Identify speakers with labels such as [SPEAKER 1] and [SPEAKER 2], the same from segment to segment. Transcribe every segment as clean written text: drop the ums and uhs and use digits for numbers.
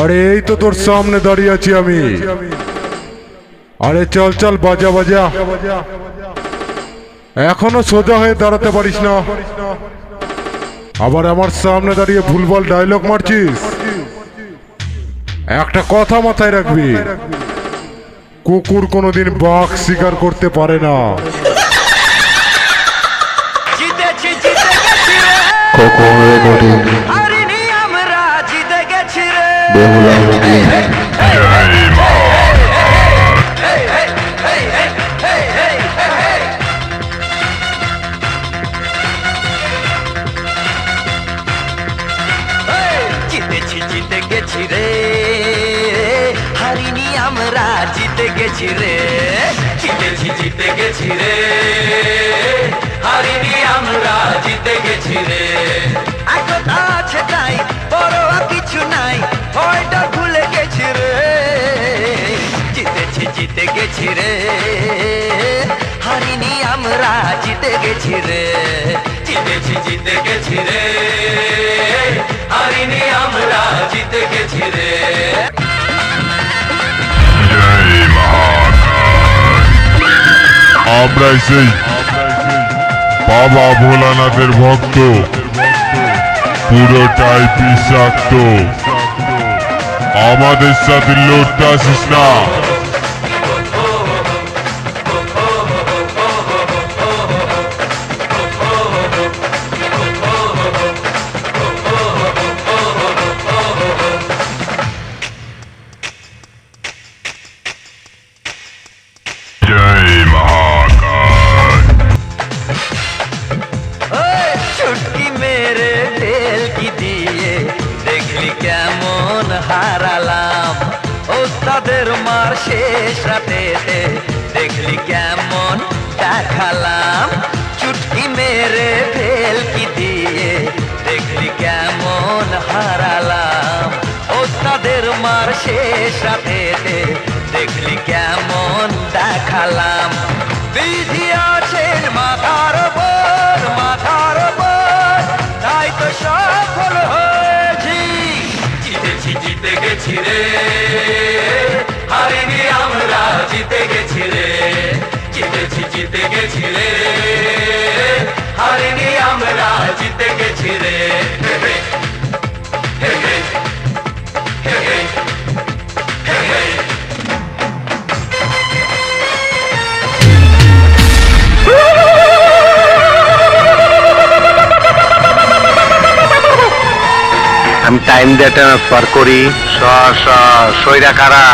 [SPEAKER 1] আরে এই তো তোর সামনে দাঁড়িয়ে আছি আমি। আরে চল চল বাজা বাজা। এখনো সোজা হয়ে দাঁড়াতে পারিস না, আবার আমার সামনে দাঁড়িয়ে ভুলভাল ডায়লগ মারছিস। একটা কথা মাথায় রাখবি, কুকুর কোনোদিন বাঘ শিকার করতে পারে না।
[SPEAKER 2] জিতে গেছি রে, হারিনি আমরা জিতে গেছি রে। জিতেছি জিতে গেছি রে, হারিনি আমরা জিতে গেছি রে। একতা আছে তাই বড় কিছু নাই, ভয়টা ভুলে গেছি রে। জিতেছি জিতে গেছি রে, হারিনি আমরা জিতে গেছি রে। জিতেছি জিতে গেছি রে, হারিনি আমরা জিতে গেছি রে।
[SPEAKER 3] আমরাই সেই বাবা ভোলানাথের ভক্ত, পুরোটাই বিষাক্ত। আমাদের সাথে লড়তে আসিস না।
[SPEAKER 2] চুটকি মেরে ঢেল কি দিয়ে দেখলি কেমন হারালাম। ওস্তাদের মার শেষ রাতেতে দেখলি কেমন দেখালাম। চুটকি মেরে ঢেল কি দিয়ে দেখলি কেমন হারালাম। ওস্তাদের মার শেষ রাতেতে দেখলি কেমন দেখালাম। বিধি আছেন মাথার ওপর, মাথার ওপর, তাই তো সফল হয়েছি। জিতেছি জিতে গেছি রে, হারিনি আমরা জিতে গেছি রে। জিতেছি জিতে গেছি রে, হারিনি আমরা জিতে গেছি রে।
[SPEAKER 4] আমি টাইম দিয়ে ট্রান্সফার করি সইরা কারা।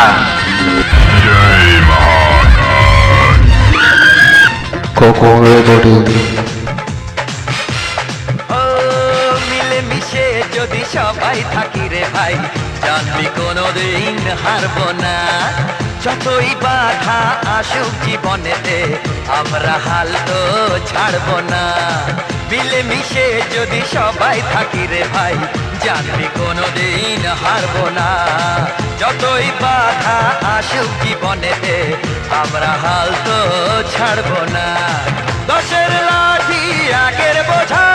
[SPEAKER 2] মিলে মিশে যদি সবাই থাকি রে ভাই, জানবি কোনোদিন হারবো না। যতই বাধা আসুক জীবনেতে আমরা হাল তো ছাড়বো না। মিলে মিশে যদি সবাই থাকি রে ভাই, জানবি কোনোদিন হারবো না। যতই বাধা আসুক জীবনেতে আমরা হাল তো ছাড়বো না। দশের লাঠি একের বোঝা,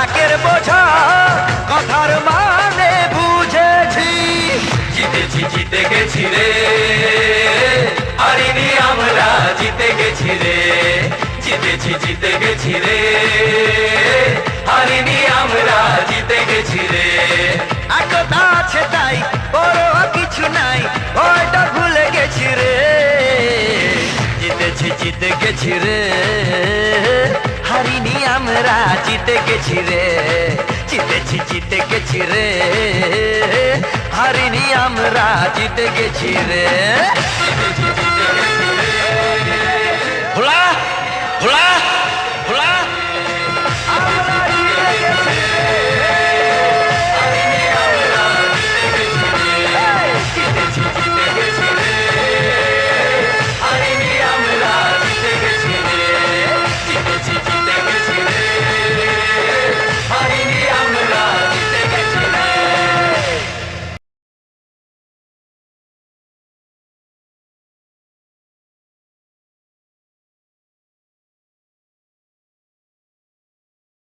[SPEAKER 2] একের বোঝা কথার মানে বুঝেছি। জিতেছি জিতে গেছি রে, হারিনি আমরা জিতে গেছি রে। জিতেছি জিতে গেছি রে, হারিনি আমরা জিতে গেছি রে। একতা আছে তাই বড় কিছু নাই, ভয়টা ভুলে গেছি রে। জিতেছি জিতে গেছি রে, হারিনি আমরা জিতে গেছি রে। জিতেছি জিতে গেছি রে, হারিনি আমরা জিতে গেছি রে। জিতেছি জিতে গেছি রে। ভোলা ভোলা